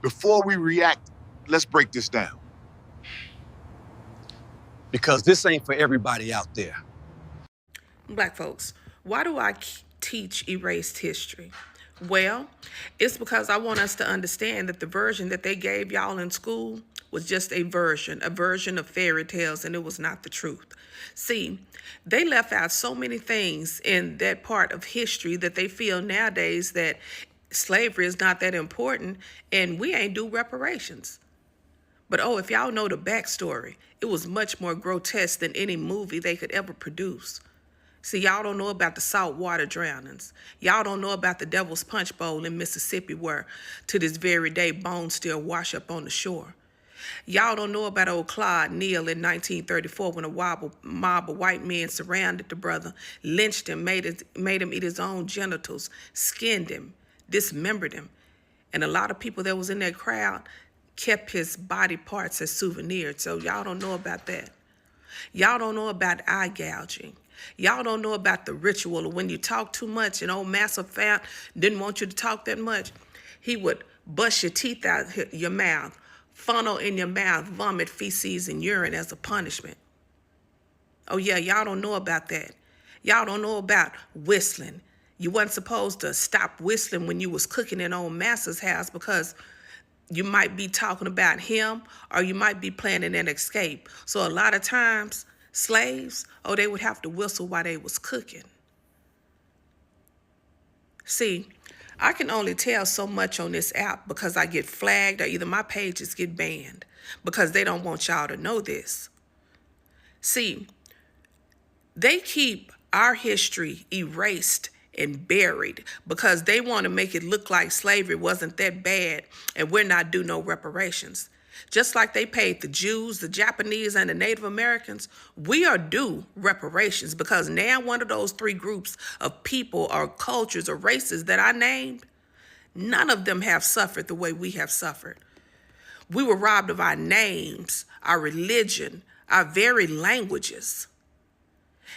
Before we react, let's break this down. Because this ain't for everybody out there. Black folks, why do I teach erased history? Well, it's because I want us to understand that the version that they gave y'all in school was just a version of fairy tales, and it was not the truth. See, they left out so many things in that part of history that they feel nowadays that slavery is not that important and we ain't do reparations. But if y'all know the backstory, it was much more grotesque than any movie they could ever produce. See, y'all don't know about the saltwater drownings. Y'all don't know about the Devil's Punch Bowl in Mississippi where, to this very day, bones still wash up on the shore. Y'all don't know about old Claude Neal in 1934 when a mob of white men surrounded the brother, lynched him, made him eat his own genitals, skinned him, dismembered him. And a lot of people that was in that crowd kept his body parts as souvenirs. So y'all don't know about that. Y'all don't know about eye gouging. Y'all don't know about the ritual of when you talk too much and old Master Fat didn't want you to talk that much. He would bust your teeth out your mouth, funnel in your mouth, vomit feces and urine as a punishment. Oh yeah, y'all don't know about that. Y'all don't know about whistling. You wasn't supposed to stop whistling when you was cooking in old Master's house because you might be talking about him or you might be planning an escape. So a lot of times, slaves, they would have to whistle while they was cooking. See, I can only tell so much on this app because I get flagged or either my pages get banned because they don't want y'all to know this. See, they keep our history erased and buried because they want to make it look like slavery wasn't that bad and we're not due no reparations. Just like they paid the Jews, the Japanese, and the Native Americans, we are due reparations because now one of those three groups of people or cultures or races that I named, none of them have suffered the way we have suffered. We were robbed of our names, our religion, our very languages.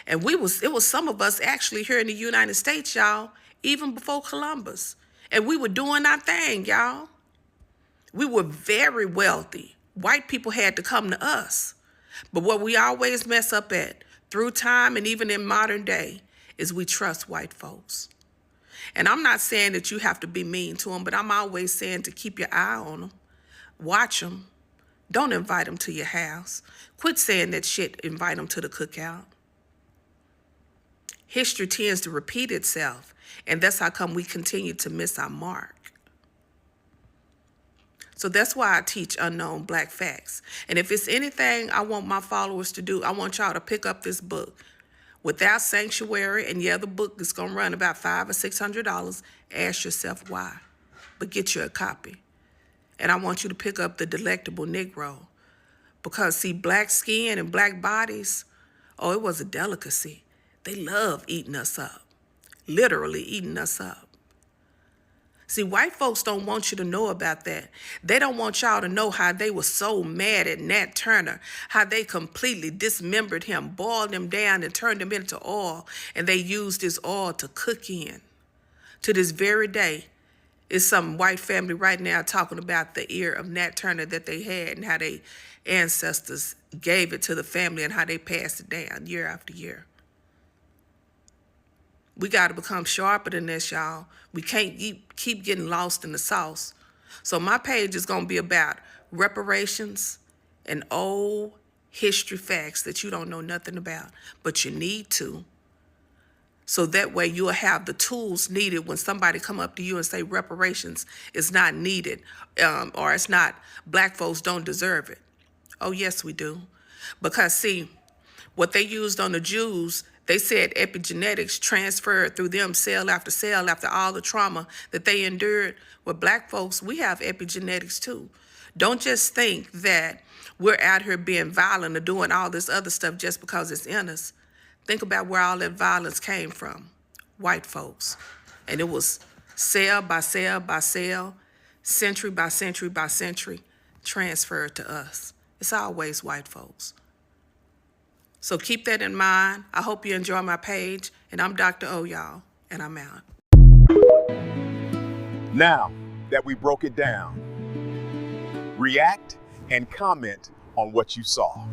And it was some of us actually here in the United States, y'all, even before Columbus. And we were doing our thing, y'all. We were very wealthy. White people had to come to us. But what we always mess up at, through time and even in modern day, is we trust white folks. And I'm not saying that you have to be mean to them, but I'm always saying to keep your eye on them. Watch them. Don't invite them to your house. Quit saying that shit, invite them to the cookout. History tends to repeat itself, and that's how come we continue to miss our mark. So that's why I teach unknown black facts. And if it's anything I want my followers to do, I want y'all to pick up this book, Without Sanctuary. And yeah, the book is going to run about $500 or $600. Ask yourself why, but get you a copy. And I want you to pick up The Delectable Negro because, see, black skin and black bodies, it was a delicacy. They love eating us up, literally eating us up. See, white folks don't want you to know about that. They don't want y'all to know how they were so mad at Nat Turner, how they completely dismembered him, boiled him down and turned him into oil, and they used his oil to cook in. To this very day, is some white family right now talking about the ear of Nat Turner that they had and how their ancestors gave it to the family and how they passed it down year after year. We got to become sharper than this, y'all. We can't keep getting lost in the sauce. So my page is going to be about reparations and old history facts that you don't know nothing about, but you need to. So that way you'll have the tools needed when somebody come up to you and say reparations is not needed or it's not, black folks don't deserve it. Oh, yes, we do. Because, see, what they used on the Jews, they said epigenetics transferred through them cell after cell after all the trauma that they endured. With black folks, we have epigenetics too. Don't just think that we're out here being violent or doing all this other stuff just because it's in us. Think about where all that violence came from. White folks. And it was cell by cell by cell, century by century by century, transferred to us. It's always white folks. So keep that in mind. I hope you enjoy my page. And I'm Dr. O, y'all, and I'm out. Now that we broke it down, React and comment on what you saw.